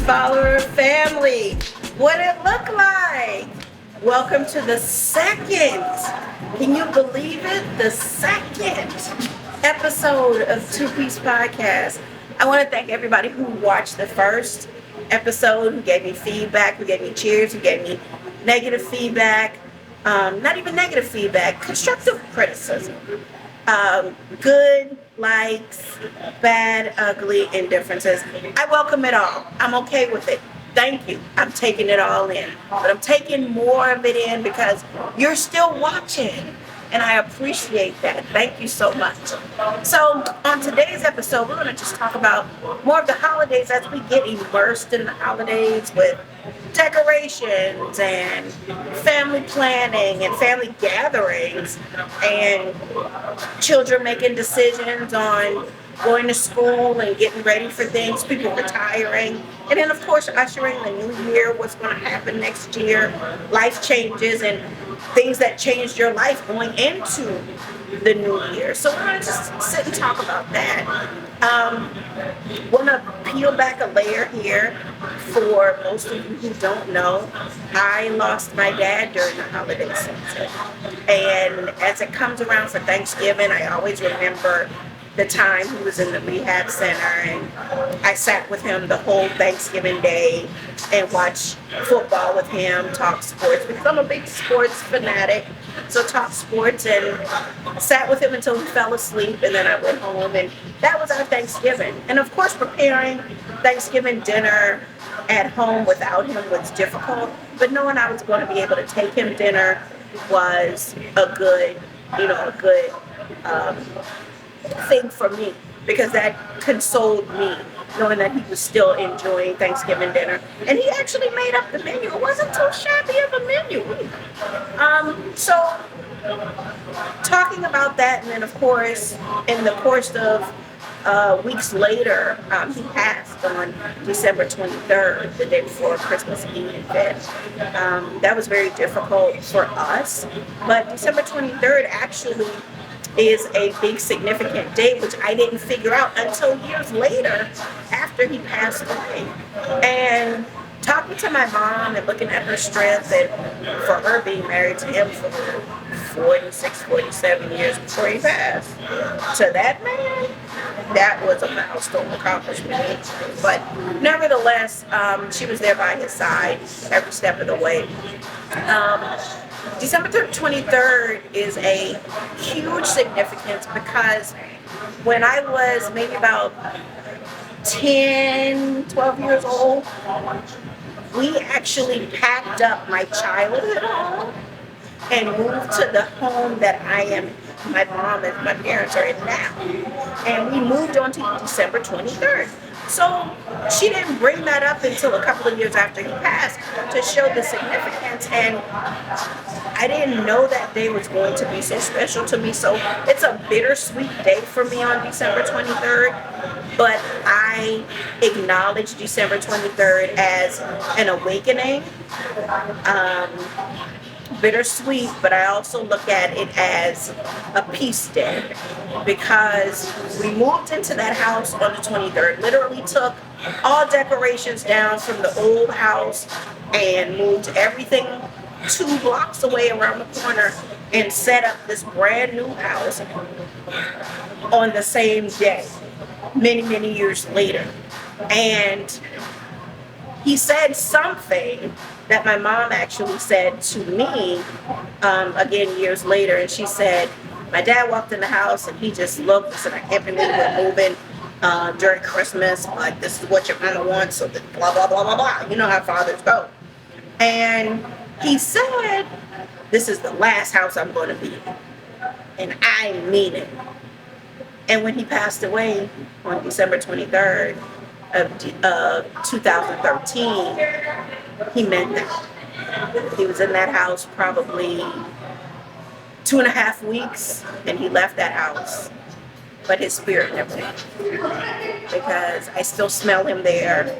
Follower family, what it look like? Welcome to the second, can you believe it? The second episode of Two Piece Podcast. I want to thank everybody who watched the first episode, who gave me feedback, who gave me cheers, who gave me negative feedback. Not even negative feedback, constructive criticism. Good, likes, bad, ugly, indifferences. I welcome it all. I'm okay with it. Thank you. I'm taking it all in. But I'm taking more of it in because you're still watching. And I appreciate that. Thank you so much. So on today's episode, we're going to just talk about more of the holidays as we get immersed in the holidays with decorations and family planning and family gatherings and children making decisions on going to school and getting ready for things, people retiring, and then of course ushering the new year, what's going to happen next year, life changes and things that changed your life going into the new year. So we're going to just sit and talk about that. Want to peel back a layer here for most of you who don't know. I lost my dad during the holiday season, and as it comes around for Thanksgiving, I always remember the time he was in the rehab center, and I sat with him the whole Thanksgiving day and watched football with him, talk sports, because I'm a big sports fanatic. So talk sports and sat with him until he fell asleep, and then I went home, and that was our Thanksgiving. And of course, preparing Thanksgiving dinner at home without him was difficult, but knowing I was going to be able to take him dinner was a good, thing for me, because that consoled me, knowing that he was still enjoying Thanksgiving dinner. And he actually made up the menu. It wasn't too shabby of a menu either. So talking about that, and then of course, in the course of weeks later, he passed on December 23rd, the day before Christmas Eve. That was very difficult for us, but December 23rd actually is a big significant day, which I didn't figure out until years later after he passed away. And talking to my mom and looking at her strength, and for her being married to him for 46, 47 years before he passed, to that man, that was a milestone accomplishment. But nevertheless, she was there by his side every step of the way. December 23rd is a huge significance because when I was maybe about 10, 12 years old, we actually packed up my childhood home and moved to the home that my mom and my parents are in now. And we moved on to December 23rd. So she didn't bring that up until a couple of years after he passed to show the significance, and I didn't know that day was going to be so special to me. So it's a bittersweet day for me on December 23rd, but I acknowledge December 23rd as an awakening. Bittersweet, but I also look at it as a peace day, because we moved into that house on the 23rd, literally took all decorations down from the old house and moved everything 2 blocks away around the corner and set up this brand new house on the same day, many, many years later. And he said something that my mom actually said to me, again years later, and she said, my dad walked in the house and he just looked and said, I can't believe we're moving during Christmas, but this is what your mama wants, so that blah, blah, blah, blah, blah. You know how fathers go. And he said, this is the last house I'm going to be in, and I mean it. And when he passed away on December 23rd of 2013, he meant that. He was in that house probably 2.5 weeks, and he left that house, but his spirit never left, because I still smell him there.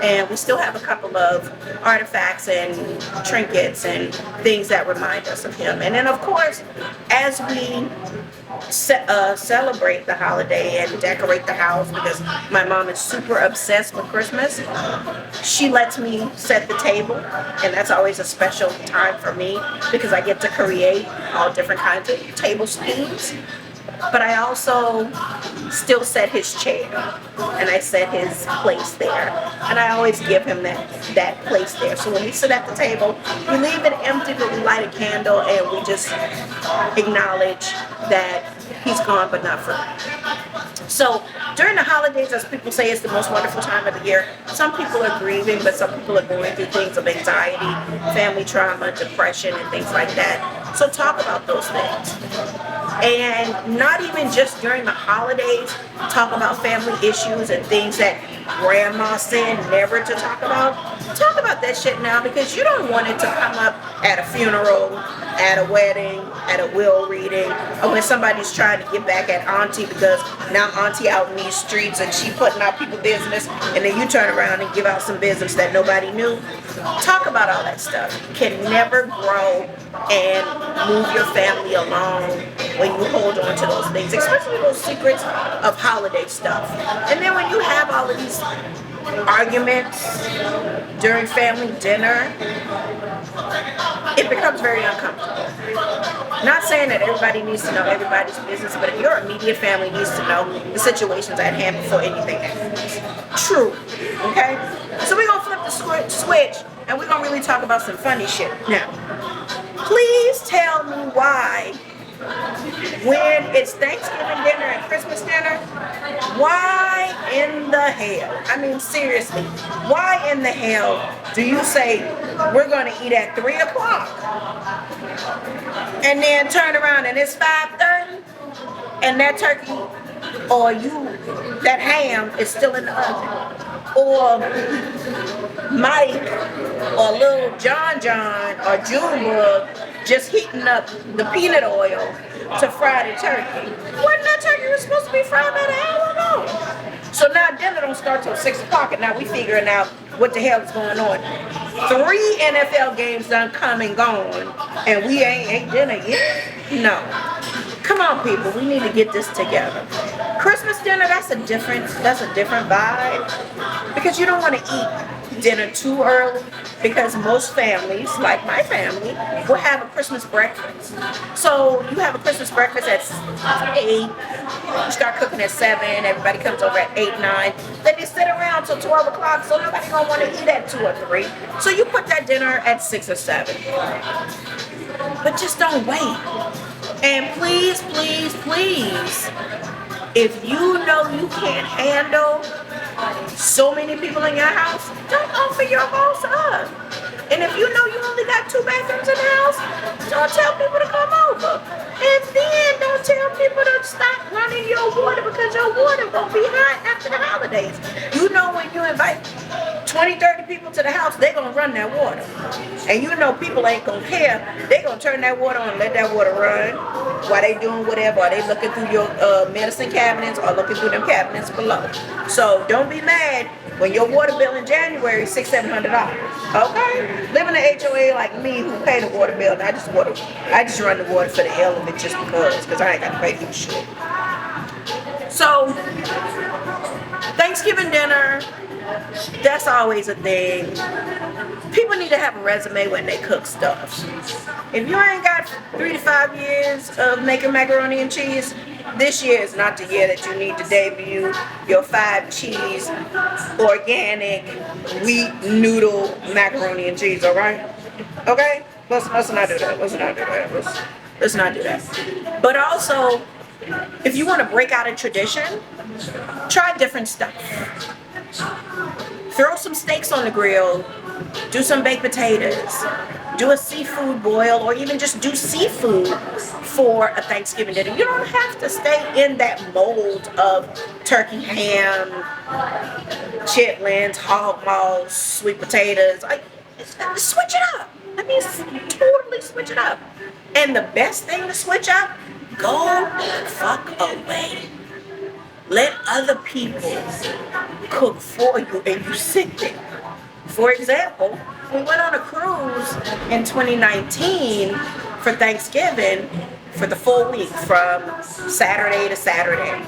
And we still have a couple of artifacts and trinkets and things that remind us of him. And then, of course, as we celebrate the holiday and decorate the house, because my mom is super obsessed with Christmas, she lets me set the table, and that's always a special time for me because I get to create all different kinds of table schemes. But I also still set his chair, and I set his place there, and I always give him that place there. So when we sit at the table, we leave it empty, but we light a candle and we just acknowledge that he's gone, but not forever. So during the holidays, as people say, it's the most wonderful time of the year. Some people are grieving, but some people are going through things of anxiety, family trauma, depression, and things like that. So talk about those things. And not even just during the holidays, talk about family issues and things that grandma said never to talk about. Talk about that shit now, because you don't want it to come up at a funeral, at a wedding, at a will reading, or when somebody's trying to get back at auntie because now auntie out in these streets and she putting out people's business, and then you turn around and give out some business that nobody knew. Talk about all that stuff. You can never grow and move your family along when you hold on to those things, especially those secrets of holiday stuff. And then when you have all of these arguments during family dinner, it becomes very uncomfortable. Not saying that everybody needs to know everybody's business, but if your immediate family needs to know the situations at hand before anything happens. True. Okay? So we're going to flip the switch, and we're going to really talk about some funny shit. Now, please tell me why, when it's Thanksgiving dinner and Christmas dinner, why in the hell, I mean seriously, why in the hell do you say we're going to eat at 3 o'clock and then turn around and it's 5:30 and that turkey or that ham is still in the oven? Or Mike or little John or Junebug just heating up the peanut oil to fry the turkey. Wasn't that turkey was supposed to be fried an hour ago? So now dinner don't start till 6 o'clock, and now we figuring out what the hell is going on. 3 NFL games done come and gone, and we ain't ate dinner yet? No. Come on, people, we need to get this together. Christmas dinner, that's a different vibe, because you don't want to eat dinner too early, because most families, like my family, will have a Christmas breakfast. So you have a Christmas breakfast at 8, you start cooking at 7, everybody comes over at 8, 9, then you sit around till 12 o'clock, so nobody gonna want to eat at 2 or 3. So you put that dinner at 6 or 7. But just don't wait. And please, please, please, if you know you can't handle so many people in your house, don't offer your house up. And if you know you only got 2 bathrooms in the house, don't tell people to come over. And then don't tell people to stop running your water, because your water won't be hot after the holidays. You know, when you invite 20, 30 people to the house, they're going to run that water. And you know people ain't going to care. They're going to turn that water on and let that water run while they doing whatever. Are they looking through your medicine cabinets or looking through them cabinets below? So don't be mad when your water bill in January is $600-700. Okay? Living in HOA like me, who pay the water bill, and I just run the water for the hell of it, just because I ain't got to pay for shit. So Thanksgiving dinner, that's always a thing. People need to have a resume when they cook stuff. If you ain't got 3 to 5 years of making macaroni and cheese, this year is not the year that you need to debut your 5-cheese organic wheat noodle macaroni and cheese, alright? Okay? Let's not do that. Let's not do that. But also, if you want to break out a tradition, try different stuff. Throw some steaks on the grill, do some baked potatoes, do a seafood boil, or even just do seafood for a Thanksgiving dinner. You don't have to stay in that mold of turkey, ham, chitlins, hog maws, sweet potatoes. Switch it up. I mean, totally switch it up. And the best thing to switch up, go the fuck away. Let other people cook for you and you sit there. For example, we went on a cruise in 2019 for Thanksgiving for the full week from Saturday to Saturday.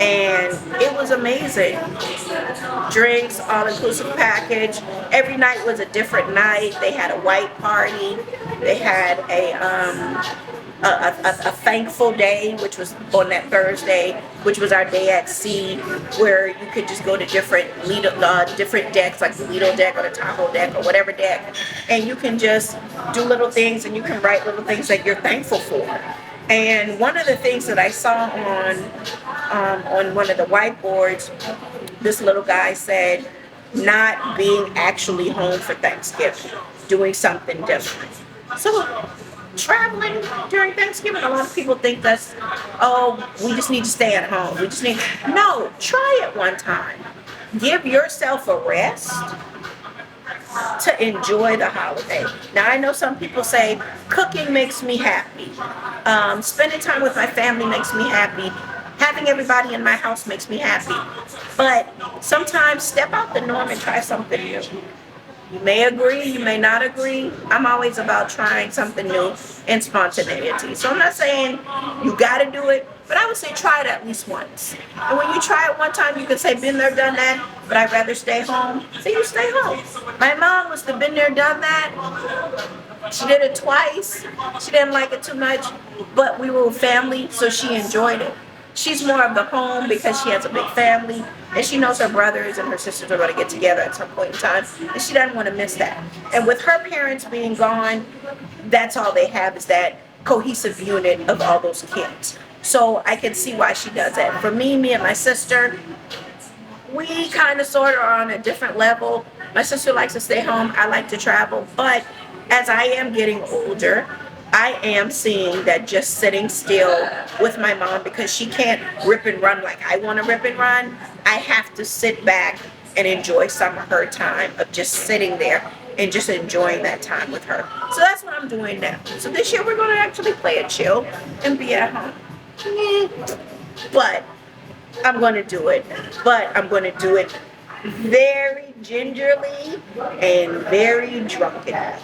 And it was amazing. Drinks, all inclusive package. Every night was a different night. They had a white party. They had a thankful day, which was on that Thursday, which was our day at sea, where you could just go to different different decks, like the Lido deck or the Tahoe deck or whatever deck, and you can just do little things and you can write little things that you're thankful for. And one of the things that I saw on one of the whiteboards, this little guy said, not being actually home for Thanksgiving, doing something different. So traveling during Thanksgiving, a lot of people think that's, oh, we just need to stay at home. No, try it one time. Give yourself a rest to enjoy the holiday. Now, I know some people say cooking makes me happy. Spending time with my family makes me happy. Having everybody in my house makes me happy. But sometimes step out the norm and try something new. You may agree, you may not agree. I'm always about trying something new and spontaneity. So I'm not saying you got to do it, but I would say try it at least once. And when you try it one time, you can say, been there, done that, but I'd rather stay home. So you stay home. My mom was the been there, done that. She did it twice. She didn't like it too much, but we were a family, so she enjoyed it. She's more of the home because she has a big family and she knows her brothers and her sisters are going to get together at some point in time and she doesn't want to miss that. And with her parents being gone, that's all they have is that cohesive unit of all those kids. So I can see why she does that. For me and my sister, we kind of sort of are on a different level. My sister likes to stay home. I like to travel. But as I am getting older, I am seeing that just sitting still with my mom, because she can't rip and run like I want to rip and run, I have to sit back and enjoy some of her time of just sitting there and just enjoying that time with her. So that's what I'm doing now. So this year we're going to actually play it chill and be at home. But I'm going to do it. But I'm going to do it very gingerly and very drunken.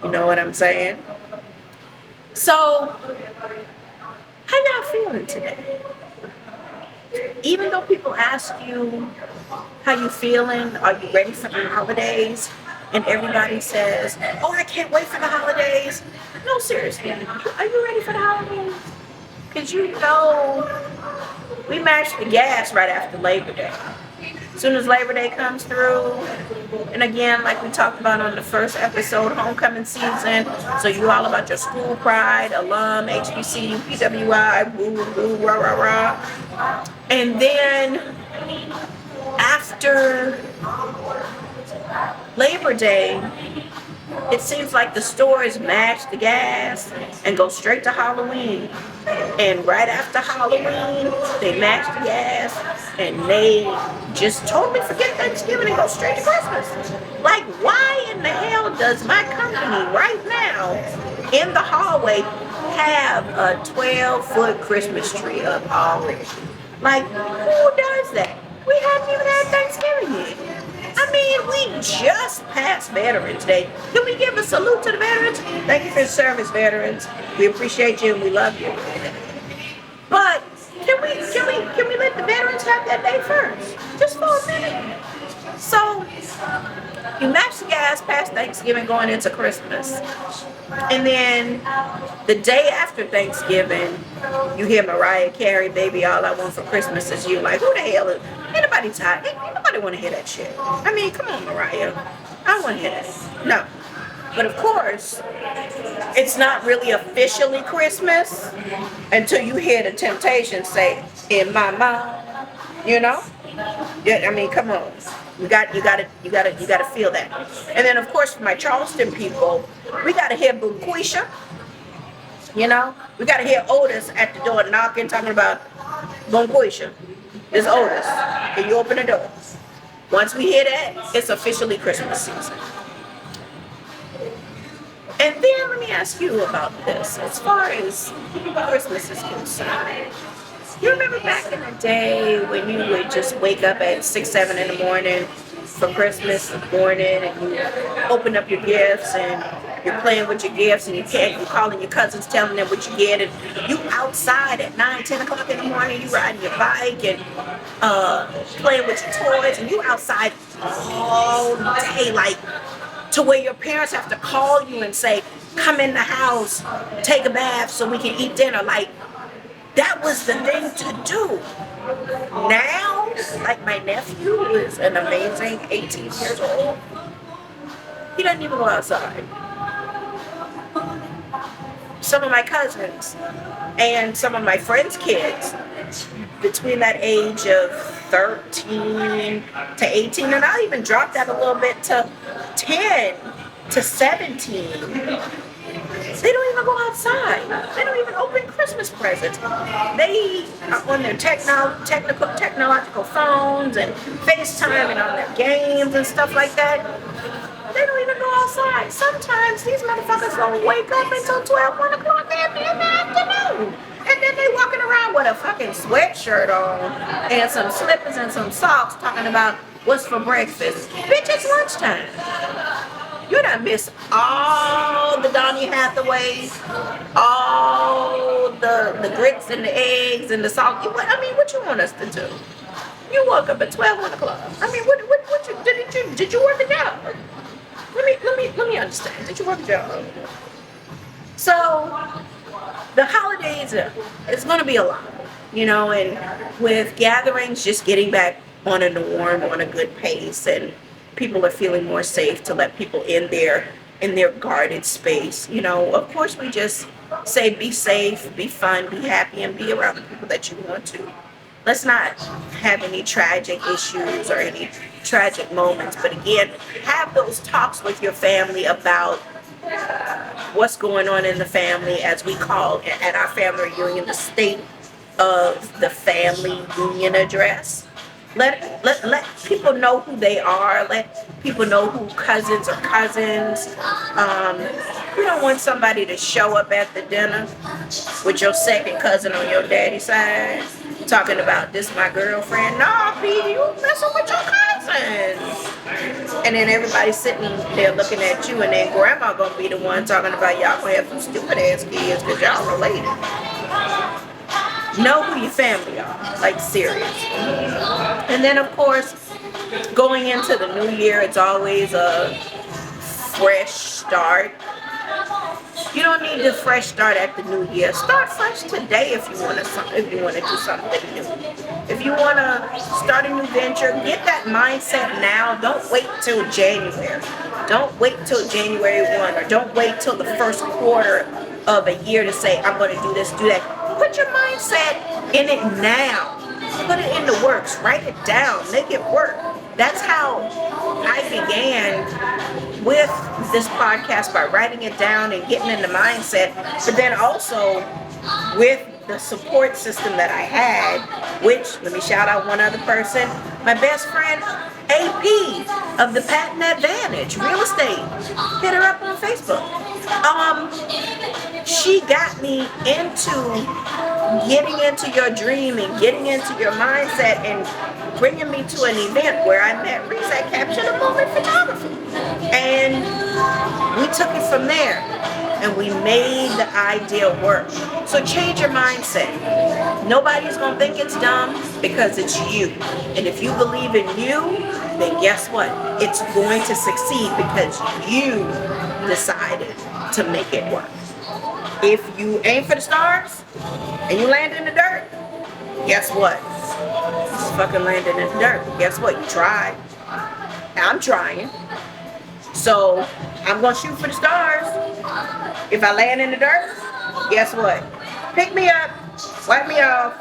You know what I'm saying? So, how y'all feeling today? Even though people ask you how you feeling, are you ready for the holidays? And everybody says, oh, I can't wait for the holidays. No, seriously, are you ready for the holidays? Because you know, we match the gas right after Labor Day. As soon as Labor Day comes through, and again, like we talked about on the first episode, homecoming season, so you all about your school pride, alum, HBCU, PWI, woo, woo, rah, rah, rah. And then after Labor Day, it seems like the stores match the gas and go straight to Halloween. And right after Halloween, they match the gas and they just totally forget Thanksgiving and go straight to Christmas. Like, why in the hell does my company right now in the hallway have a 12-foot Christmas tree up already? Like, who does that? We haven't even had Thanksgiving yet. I mean, we just passed Veterans Day. Can we give a salute to the veterans? Thank you for your service, veterans. We appreciate you and we love you. But can we let the veterans have that day first? Just for a minute. So you match the gas past Thanksgiving going into Christmas. And then the day after Thanksgiving, you hear Mariah Carey, Baby All I Want for Christmas Is You. Like, who the hell is, ain't nobody tired. Ain't nobody want to hear that shit. I mean, come on, Mariah. I don't want to hear that. No. But of course, it's not really officially Christmas until you hear the Temptations say, in my mind, you know? Yeah, I mean, come on. You gotta feel that. And then of course for my Charleston people, we gotta hear Bunquisha. You know? We gotta hear Otis at the door knocking, talking about Bunquisha. It's Otis. Can you open the door? Once we hear that, it's officially Christmas season. And then let me ask you about this. As far as Christmas is concerned, You remember back in the day when you would just wake up at 6, 7 in the morning for Christmas morning and you open up your gifts and you're playing with your gifts and you're calling your cousins telling them what you get and you outside at 9, 10 o'clock in the morning, you riding your bike and playing with your toys and you outside all day, like to where your parents have to call you and say, come in the house, take a bath so we can eat dinner. Like, that was the thing to do. Now, like my nephew, who is an amazing 18 years old, he doesn't even go outside. Some of my cousins and some of my friends' kids, between that age of 13 to 18, and I'll even drop that a little bit to 10 to 17, they don't even go outside. They don't even open Christmas presents. They are on their technological phones and FaceTiming on their games and stuff like that. They don't even go outside. Sometimes these motherfuckers don't wake up until 12, 1 o'clock in the afternoon. And then they walking around with a fucking sweatshirt on and some slippers and some socks talking about what's for breakfast. Bitch, it's lunchtime. You done miss all the Donny Hathaways, all the grits and the eggs and the salt. I mean, what you want us to do? You woke up at 12, 1 o'clock. I mean, what did you work a job? Let me understand. Did you work a job? So the holidays, it's going to be a lot, you know, and with gatherings just getting back on a norm, on a good pace, and people are feeling more safe to let people in their guarded space. You know, of course we just say be safe, be fun, be happy, and be around the people that you want to. Let's not have any tragic issues or any tragic moments. But again, have those talks with your family about what's going on in the family, as we call at our family reunion, the state of the family union address. Let people know who they are. Let people know who cousins are cousins. We don't want somebody to show up at the dinner with your second cousin on your daddy's side talking about this my girlfriend. No, P, you messing with your cousins. And then everybody sitting there looking at you, and then grandma gonna be the one talking about y'all gonna have some stupid ass kids because y'all related. Know who your family are, like serious. And then of course, going into the new year, it's always a fresh start. You don't need to fresh start at the new year. Start fresh today if you want to do something new. If you want to start a new venture, get that mindset now. Don't wait till January. Don't wait till January 1, or don't wait till the first quarter of a year to say, I'm going to do this, do that. Put your mindset in it now. Put it in the works. Write it down. Make it work. That's how I began with this podcast, by writing it down and getting in the mindset. But then also with the support system that I had, which, let me shout out one other person, my best friend, AP of the Patent Advantage Real Estate. Hit her up on Facebook. She got me into getting into your dream and getting into your mindset and bringing me to an event where I met Reese at Capture the Moment Photography. And we took it from there and we made the idea work. So change your mindset. Nobody's gonna think it's dumb because it's you. And if you believe in you, then guess what? It's going to succeed because you decided to make it work. If you aim for the stars and you land in the dirt, guess what? You fucking landed in the dirt. Guess what? You tried. I'm trying. So I'm gonna shoot for the stars. If I land in the dirt, guess what? Pick me up, wipe me off,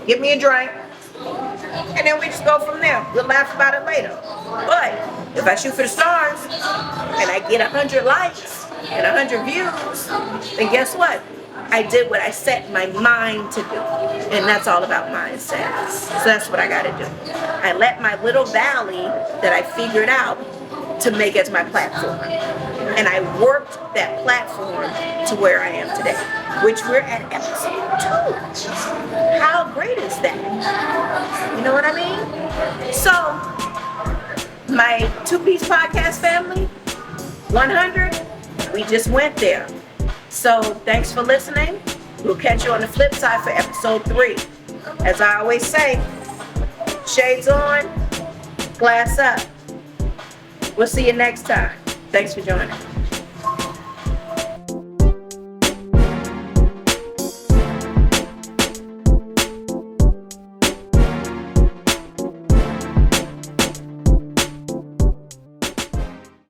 give me a drink, and then we just go from there. We'll laugh about it later. But if I shoot for the stars and I get 100 likes and 100 views, then guess what? I did what I set my mind to do. And that's all about mindset. So that's what I gotta do. I let my little valley that I figured out to make as my platform. And I worked that platform to where I am today, which we're at episode 2. How great is that? You know what I mean? So, my two-piece podcast family, 100, we just went there. So, thanks for listening. We'll catch you on the flip side for episode 3. As I always say, shades on, glass up. We'll see you next time. Thanks for joining.